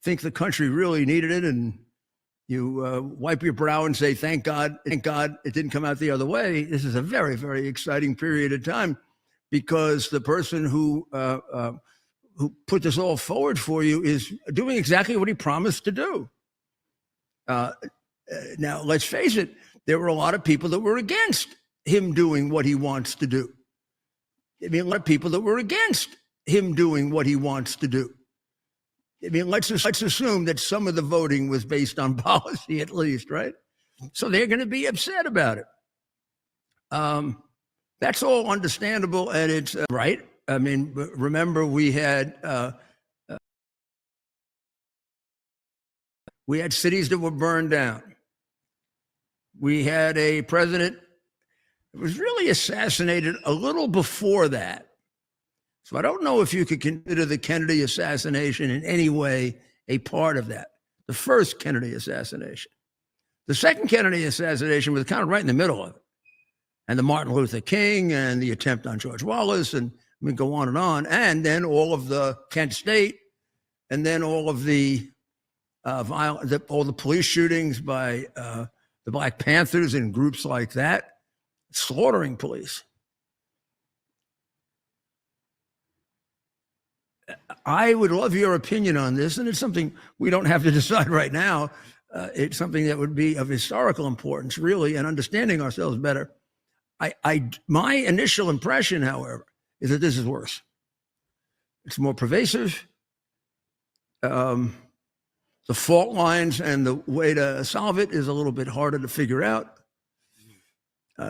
think the country really needed it, and you wipe your brow and say, thank God it didn't come out the other way. This is a very, very exciting period of time, because the person who put this all forward for you is doing exactly what he promised to do. Now, let's face it, there were a lot of people that were against him doing what he wants to do. I mean, a lot of people that were against him doing what he wants to do. I mean, let's assume that some of the voting was based on policy, at least, right? So they're going to be upset about it. That's all understandable, and it's right. I mean, remember we had cities that were burned down. We had a president that was really assassinated a little before that. So I don't know if you could consider the Kennedy assassination in any way a part of that. The first Kennedy assassination. The second Kennedy assassination was kind of right in the middle of it. And the Martin Luther King and the attempt on George Wallace, and I mean, go on. And then all of the Kent State, and then all of the all the police shootings by the Black Panthers and groups like that, slaughtering police. I would love your opinion on this, and it's something we don't have to decide right now. It's something that would be of historical importance, really, and understanding ourselves better. My initial impression, however, is that this is worse. It's more pervasive. The fault lines and the way to solve it is a little bit harder to figure out.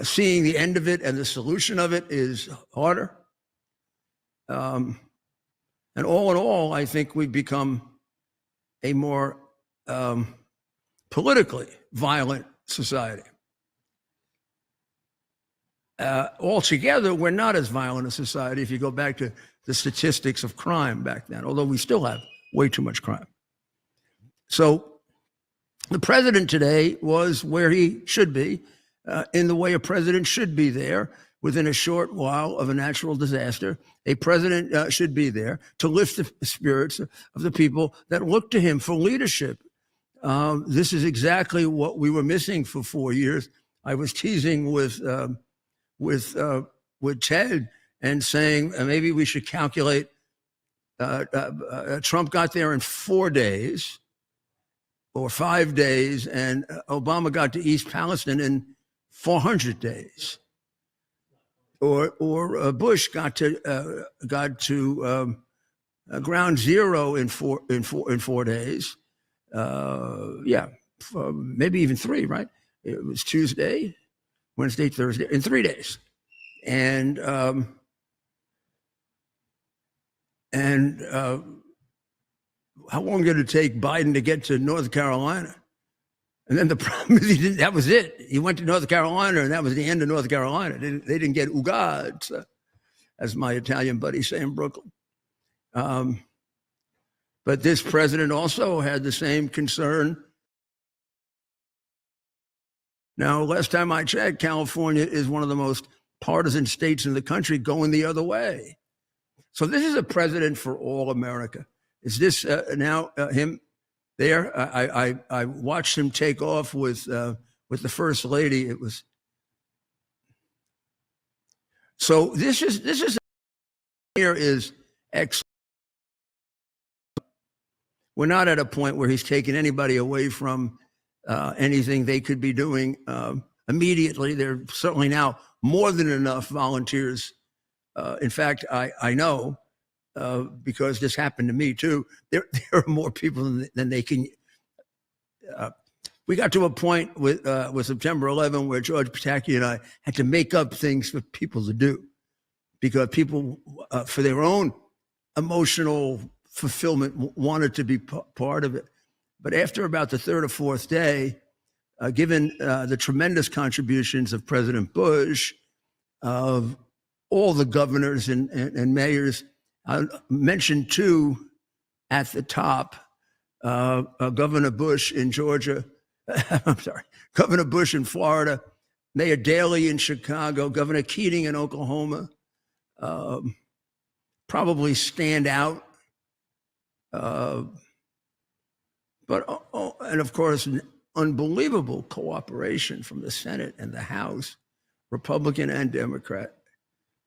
Seeing the end of it and the solution of it is harder. And all in all, I think we've become a more politically violent society. Altogether, we're not as violent a society if you go back to the statistics of crime back then, although we still have way too much crime. So the president today was where he should be, in the way a president should be there within a short while of a natural disaster. A president should be there to lift the spirits of the people that look to him for leadership. This is exactly what we were missing for 4 years. I was teasing with Ted and saying maybe we should calculate. Trump got there in 4 days or 5 days, and Obama got to East Palestine in 400 days. Or Bush got to ground zero in 4 days. Maybe even 3. Right? It was Tuesday, Wednesday, Thursday, in 3 days, and how long did it take Biden to get to North Carolina? And then the problem is that was it. He went to North Carolina, and that was the end of North Carolina. They didn't get Ugad, as my Italian buddies say in Brooklyn. But this president also had the same concern. Now, last time I checked, California is one of the most partisan states in the country, going the other way. So this is a president for all America. Is this now him there? I watched him take off with the first lady. It was so. This is here is excellent. We're not at a point where he's taking anybody away from anything they could be doing immediately. There are certainly now more than enough volunteers. In fact, I know, because this happened to me too, there are more people than they can. We got to a point with September 11 where George Pataki and I had to make up things for people to do, because people, for their own emotional fulfillment, wanted to be part of it. But after about the third or fourth day, given the tremendous contributions of President Bush, of all the governors and mayors, I mentioned 2 at the top, Governor Bush in Georgia, I'm sorry, Governor Bush in Florida, Mayor Daley in Chicago, Governor Keating in Oklahoma, probably stand out. But, and of course, unbelievable cooperation from the Senate and the House, Republican and Democrat.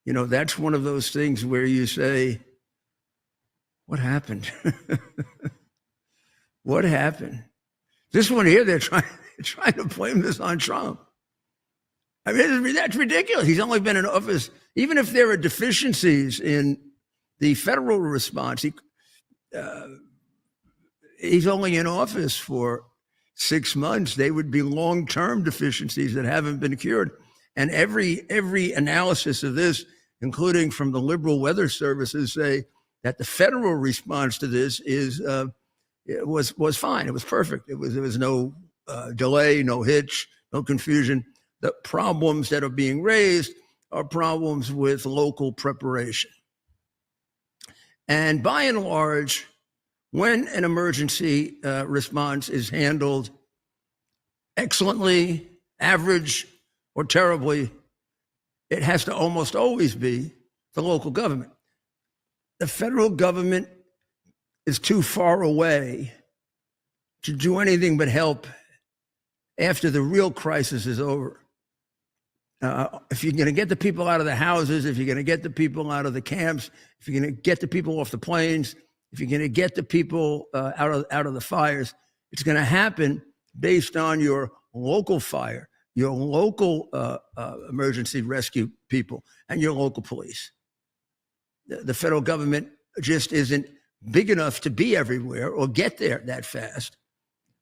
You know, that's one of those things where you say, what happened? What happened? This one here, they're trying to blame this on Trump. I mean, that's ridiculous. He's only been in office. Even if there are deficiencies in the federal response, he's only in office for 6 months. They would be long-term deficiencies that haven't been cured. And every analysis of this, including from the liberal weather services, say that the federal response to this was fine. It was perfect. There was no delay, no hitch, no confusion. The problems that are being raised are problems with local preparation. And by and large, when an emergency response is handled excellently, average, or terribly, it has to almost always be the local government. The federal government is too far away to do anything but help after the real crisis is over. If you're going to get the people out of the houses, if you're going to get the people out of the camps, if you're going to get the people off the planes, if you're going to get the people out of the fires, it's going to happen based on your local fire, your local emergency rescue people, and your local police. The federal government just isn't big enough to be everywhere or get there that fast,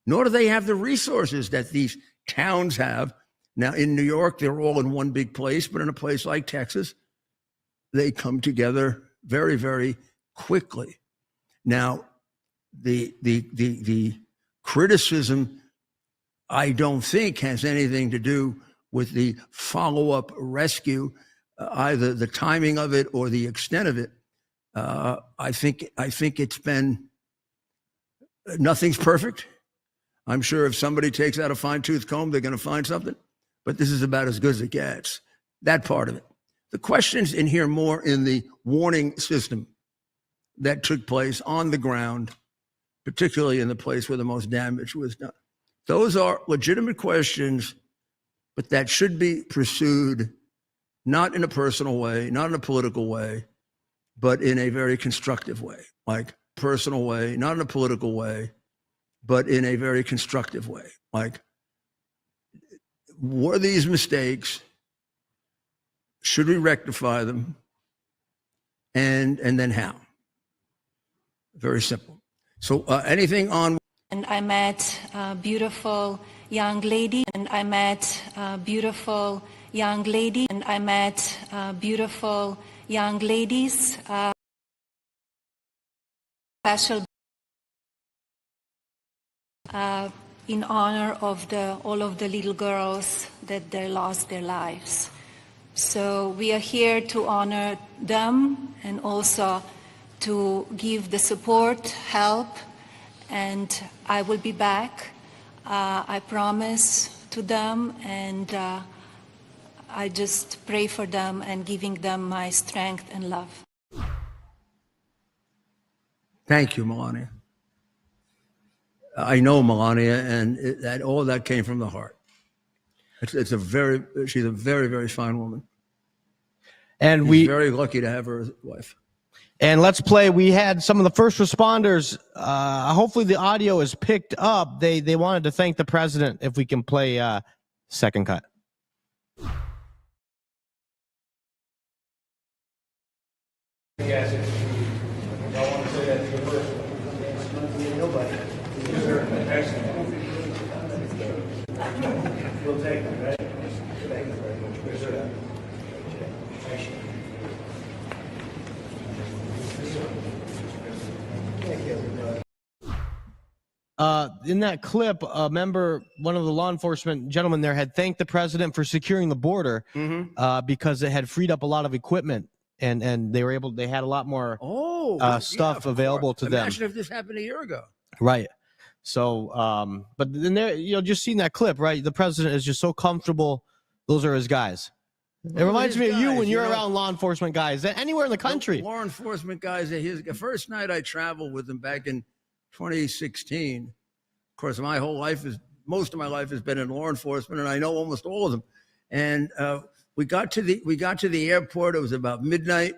nor do they have the resources that these towns have. Now, in New York, they're all in one big place, but in a place like Texas, they come together very, very quickly. Now, the criticism, I don't think, has anything to do with the follow-up rescue, either the timing of it or the extent of it. I think it's been, nothing's perfect. I'm sure if somebody takes out a fine-tooth comb, they're going to find something. But this is about as good as it gets, that part of it. The question's in here more in the warning system that took place on the ground, particularly in the place where the most damage was done. Those are legitimate questions, but that should be pursued not in a personal way, not in a political way, but in a very constructive way, like personal way, not in a political way, but in a very constructive way, like, were these mistakes? Should we rectify them? And then how? Very simple. So anything on? And I met a beautiful young lady, and I met a beautiful young lady, and I met beautiful young ladies. Special in honor of all of the little girls that they lost their lives. So we are here to honor them and also to give the support, help, and I will be back. I promise to them, and I just pray for them and giving them my strength and love. Thank you, Melania. I know Melania, and all that came from the heart. She's a very, very fine woman. And we're very lucky to have her as wife. And let's play. We had some of the first responders. Hopefully the audio is picked up. They wanted to thank the president. If we can play second cut. Yes, I want to say that to the person. Nobody. We'll take it, right? Thank you very much. Appreciate it. Thank you, everybody. In that clip, a member, one of the law enforcement gentlemen there, had thanked the president for securing the border because it had freed up a lot of equipment, and they were able. They had a lot more stuff available to them. Imagine if this happened a year ago. Right. So, but then there, just seeing that clip, right? The president is just so comfortable. Those are his guys. It reminds me of you when you're around law enforcement guys anywhere in the country. Law enforcement guys. The first night I traveled with them back in 2016, course, most of my life has been in law enforcement, and I know almost all of them. And we got to the airport. It was about midnight,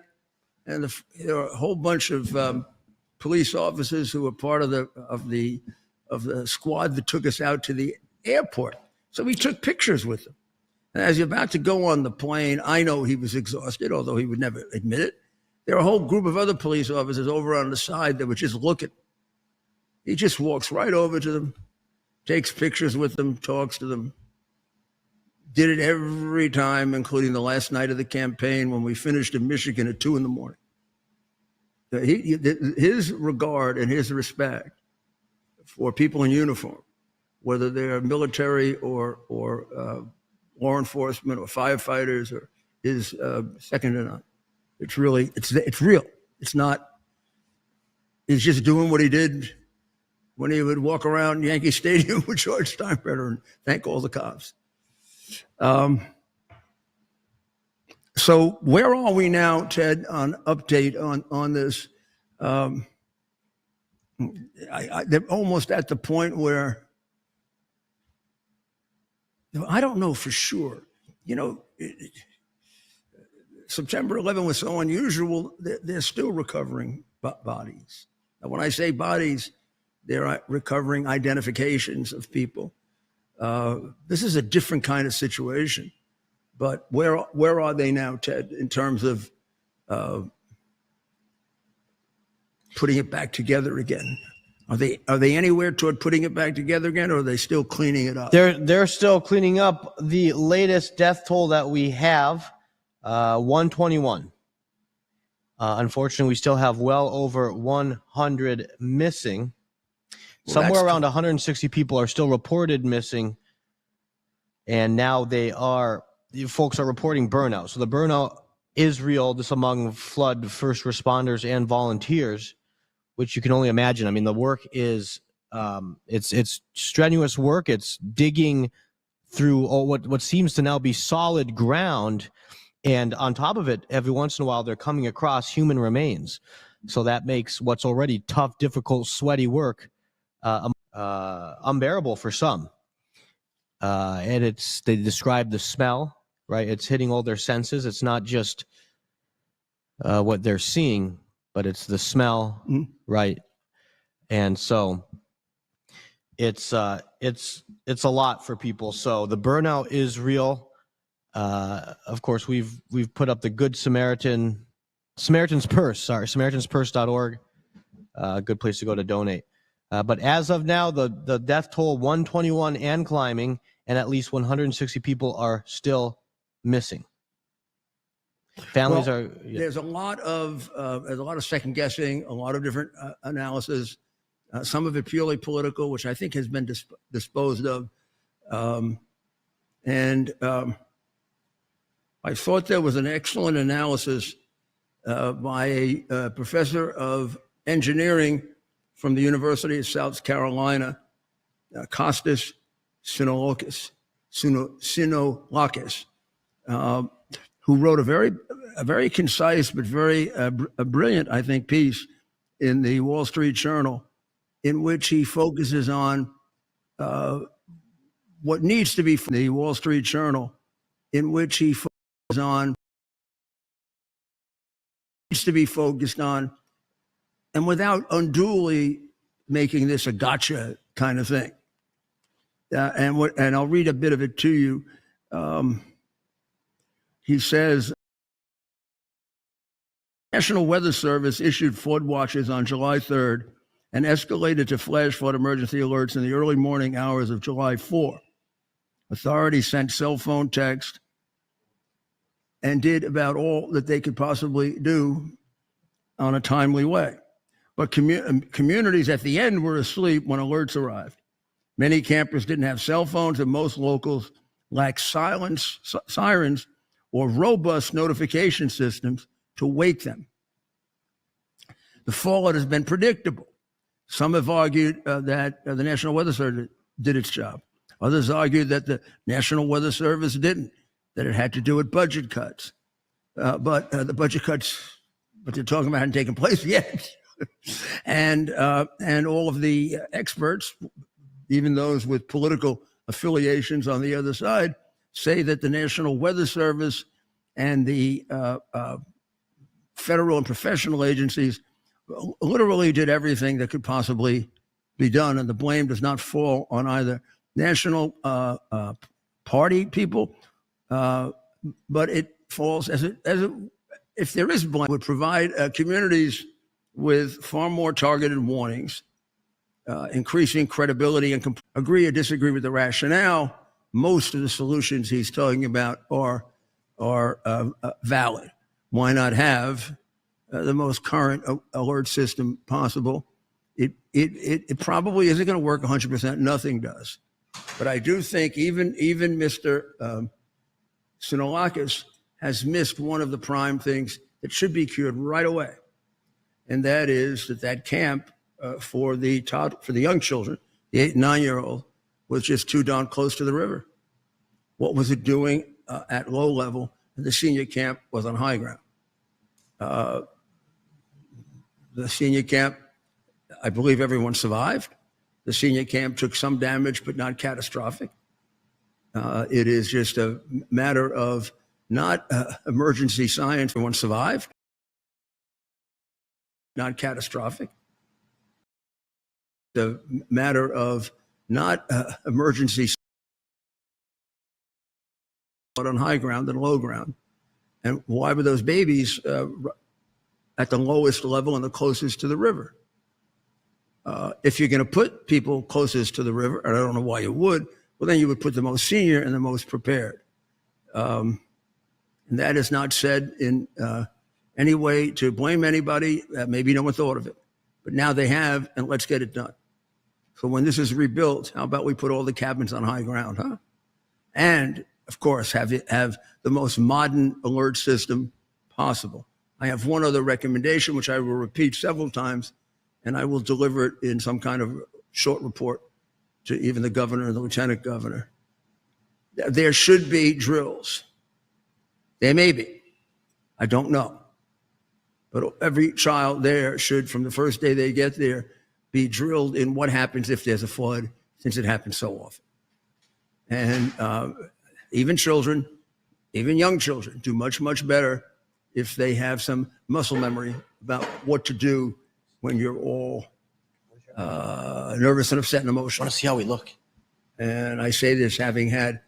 and there were a whole bunch of police officers who were part of the squad that took us out to the airport. So we took pictures with them. And as you're about to go on the plane, I know he was exhausted, although he would never admit it. There were a whole group of other police officers over on the side that were just looking. He just walks right over to them, takes pictures with them, talks to them. Did it every time, including the last night of the campaign when we finished in Michigan at 2 a.m. His regard and his respect for people in uniform, whether they're military or law enforcement or firefighters, is second to none. It's real. It's not. He's just doing what he did when he would walk around Yankee Stadium with George Steinbrenner and thank all the cops. So where are we now, Ted, on update on this? They're almost at the point where I don't know for sure. September 11 was so unusual, they're still recovering bodies. And when I say bodies, they're recovering identifications of people. This is a different kind of situation. But where are they now, Ted, in terms of putting it back together again? Are they anywhere toward putting it back together again, or are they still cleaning it up? They're still cleaning up. The latest death toll that we have, 121. Unfortunately, we still have well over 100 missing. Somewhere around 160 people are still reported missing, and now folks are reporting burnout. So the burnout is real. This among flood first responders and volunteers, which you can only imagine. I mean, the work is it's strenuous work. It's digging through what seems to now be solid ground, and on top of it, every once in a while, they're coming across human remains. So that makes what's already tough, difficult, sweaty work unbearable for some. And they describe the smell, right? It's hitting all their senses. It's not just what they're seeing, but it's the smell, right? And so it's a lot for people. So the burnout is real. Of course, we've put up the Good Samaritan's Purse, SamaritansPurse.org, a good place to go to donate. But as of now, the death toll 121 and climbing, and at least 160 people are still missing. Families There's a lot of second guessing, a lot of different analysis. Some of it purely political, which I think has been disposed of. I thought there was an excellent analysis by a professor of engineering from the University of South Carolina, Kostas Sinolakis, who wrote a very concise but very brilliant, I think, piece in the Wall Street Journal, in which he focuses on what needs to be the Wall Street Journal, in which he focuses on and without unduly making this a gotcha kind of thing. And I'll read a bit of it to you. He says, National Weather Service issued flood watches on July 3rd and escalated to flash flood emergency alerts in the early morning hours of July 4. Authorities sent cell phone text and did about all that they could possibly do on a timely way. But communities at the end were asleep when alerts arrived. Many campers didn't have cell phones, and most locals lacked sirens or robust notification systems to wake them. The fallout has been predictable. Some have argued that the National Weather Service did its job. Others argued that the National Weather Service didn't, that it had to do with budget cuts. But the budget cuts, what they're talking about, hadn't taken place yet. And all of the experts, even those with political affiliations on the other side, say that the National Weather Service and the federal and professional agencies literally did everything that could possibly be done, and the blame does not fall on either national party people, but it falls if there is blame, would provide communities with far more targeted warnings, increasing credibility, and agree or disagree with the rationale. Most of the solutions he's talking about are valid. Why not have the most current alert system possible? It probably isn't going to work 100%. Nothing does. But I do think even Mr. Sinolakis has missed one of the prime things that should be cured right away, and that is that camp for the young children, the 8 and 9-year-old, was just too darn close to the river. What was it doing at low level? And the senior camp was on high ground. The senior camp, I believe everyone survived. The senior camp took some damage, but not catastrophic. It is just a matter of not emergency science. Everyone survived. Not catastrophic. The matter of not emergency science, but on high ground and low ground. And why were those babies at the lowest level and the closest to the river? If you're going to put people closest to the river, and I don't know why you would, well, then you would put the most senior and the most prepared. And that is not said in any way to blame anybody. Maybe no one thought of it, but now they have, and let's get it done. So when this is rebuilt, how about we put all the cabins on high ground, huh? And of course, have the most modern alert system possible. I have one other recommendation, which I will repeat several times, and I will deliver it in some kind of short report to even the governor and the lieutenant governor. There should be drills. There may be. I don't know. But every child there should, from the first day they get there, be drilled in what happens if there's a flood, since it happens so often. And even children, even young children, do much, much better if they have some muscle memory about what to do when you're all nervous and upset and emotional. I want to see how we look. And I say this having had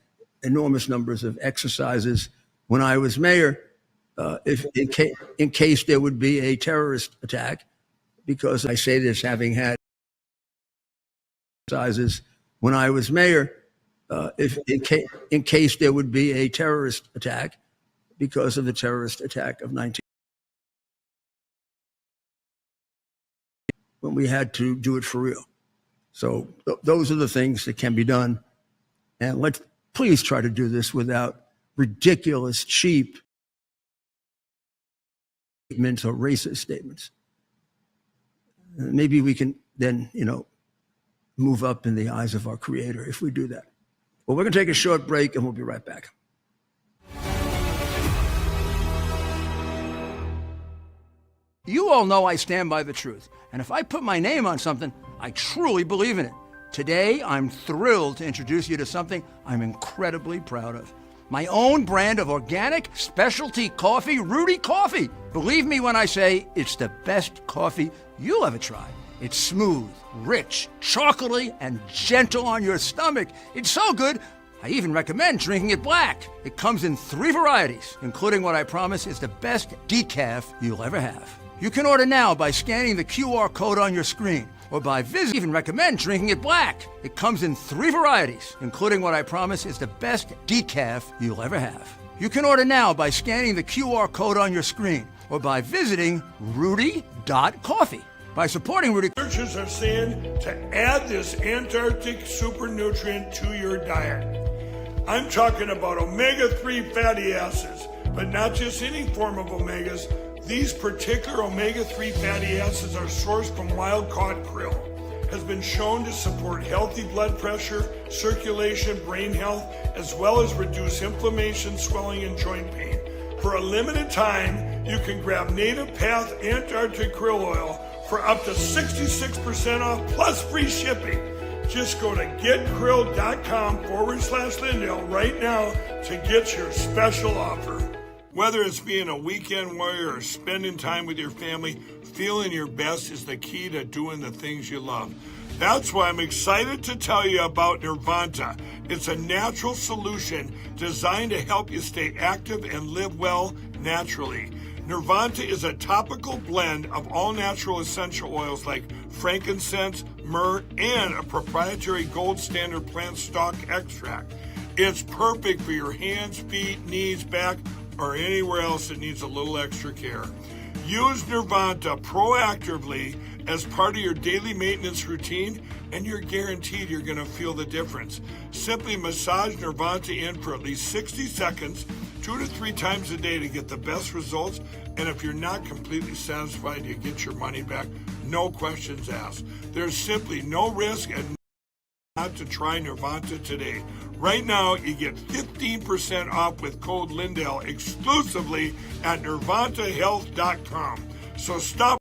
enormous numbers of exercises when I was mayor, in case there would be a terrorist attack, because I say this having had exercises when I was mayor, in case there would be a terrorist attack, because of the terrorist attack of 19. When we had to do it for real. So those are the things that can be done. And let's please try to do this without ridiculous, cheap statements or racist statements. Maybe we can then, move up in the eyes of our Creator if we do that. Well, we're going to take a short break and we'll be right back. You all know I stand by the truth. And if I put my name on something, I truly believe in it. Today, I'm thrilled to introduce you to something I'm incredibly proud of. My own brand of organic specialty coffee, Rudy Coffee. Believe me when I say it's the best coffee you'll ever try. It's smooth, rich, chocolatey, and gentle on your stomach. It's so good, I even recommend drinking it black. It comes in 3 varieties, including what I promise is the best decaf you'll ever have. You can order now by scanning the QR code on your screen or by visiting. Even recommend drinking it black. It comes in 3 varieties, including what I promise is the best decaf you'll ever have. You can order now by scanning the QR code on your screen or by visiting rudy.coffee. By supporting Rudy. Researchers are saying to add this Antarctic super nutrient to your diet. I'm talking about omega-3 fatty acids, but not just any form of omegas. These particular omega-3 fatty acids are sourced from wild-caught krill. Has been shown to support healthy blood pressure, circulation, brain health, as well as reduce inflammation, swelling, and joint pain. For a limited time, you can grab Native Path Antarctic Krill Oil for up to 66% off plus free shipping. Just go to getkrilled.com/Lindell right now to get your special offer. Whether it's being a weekend warrior or spending time with your family, feeling your best is the key to doing the things you love. That's why I'm excited to tell you about Nirvanta. It's a natural solution designed to help you stay active and live well naturally. Nirvanta is a topical blend of all natural essential oils like frankincense, myrrh, and a proprietary gold standard plant stock extract. It's perfect for your hands, feet, knees, back, or anywhere else that needs a little extra care. Use Nirvanta proactively as part of your daily maintenance routine, and you're guaranteed you're going to feel the difference. Simply massage Nirvanta in for at least 60 seconds, 2 to 3 times a day to get the best results. And if you're not completely satisfied, you get your money back, no questions asked. There's simply no risk and not to try Nirvanta today. Right now, you get 15% off with code Lindell exclusively at nirvantahealth.com. So stop.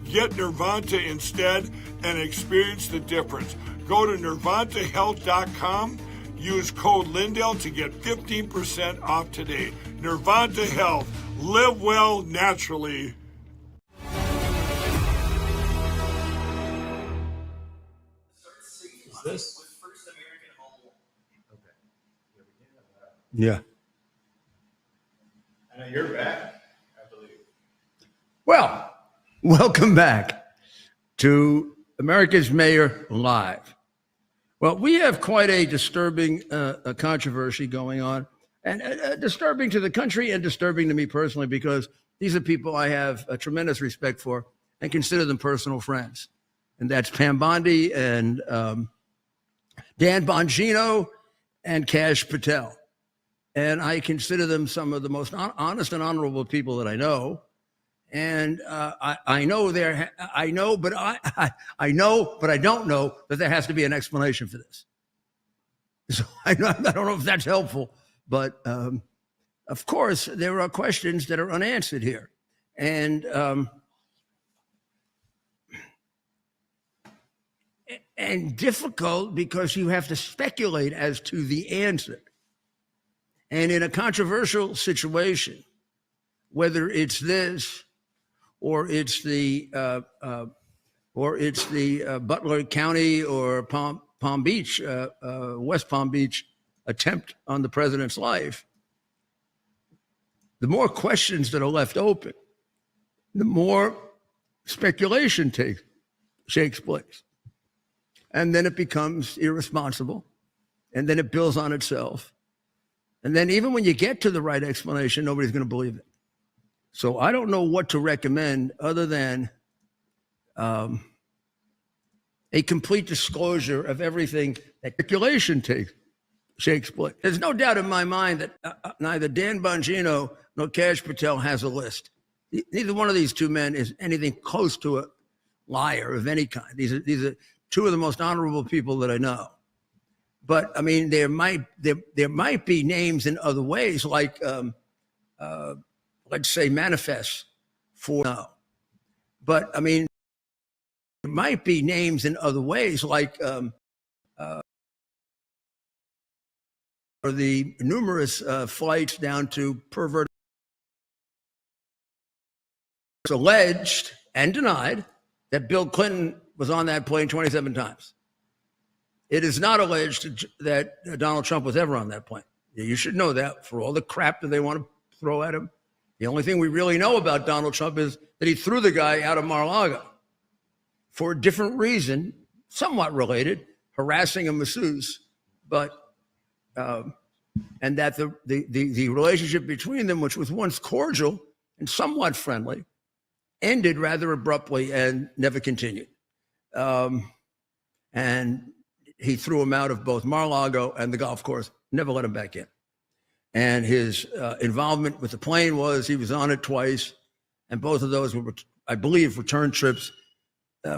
Get Nirvanta instead and experience the difference. Go to nirvantahealth.com. Use code Lindell to get 15% off today. Nirvanta Health. Live well naturally. Yeah. I know you're back, I believe. Well, welcome back to America's Mayor Live. Well, we have quite a disturbing controversy going on, and disturbing to the country and disturbing to me personally, because these are people I have a tremendous respect for and consider them personal friends. And that's Pam Bondi and Dan Bongino and Kash Patel. And I consider them some of the most honest and honorable people that I know. And I know, but I don't know that there has to be an explanation for this. So I don't know if that's helpful, but of course there are questions that are unanswered here, and difficult because you have to speculate as to the answer. And in a controversial situation, whether it's this or it's the Butler County or Palm Beach, West Palm Beach attempt on the president's life, the more questions that are left open, the more speculation takes place. And then it becomes irresponsible, and then it builds on itself. And then even when you get to the right explanation, nobody's going to believe it. So I don't know what to recommend other than a complete disclosure of everything that speculation takes place. There's no doubt in my mind that neither Dan Bongino nor Kash Patel has a list. Neither one of these two men is anything close to a liar of any kind. These are two of the most honorable people that I know. But I mean, there might be names in other ways, like let's say manifests for no. But I mean, there might be names in other ways, like or the numerous flights down to pervert. It's alleged and denied that Bill Clinton was on that plane 27 times. It is not alleged that Donald Trump was ever on that plane. You should know that, for all the crap that they want to throw at him. The only thing we really know about Donald Trump is that he threw the guy out of Mar-a-Lago for a different reason, somewhat related, harassing a masseuse, but and that the relationship between them, which was once cordial and somewhat friendly, ended rather abruptly and never continued. And he threw him out of both Mar-a-Lago and the golf course, never let him back in. And his involvement with the plane was he was on it twice, and both of those were, I believe, return trips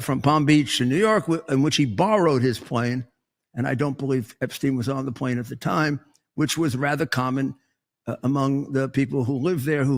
from Palm Beach to New York, in which he borrowed his plane. And I don't believe Epstein was on the plane at the time, which was rather common among the people who lived there, who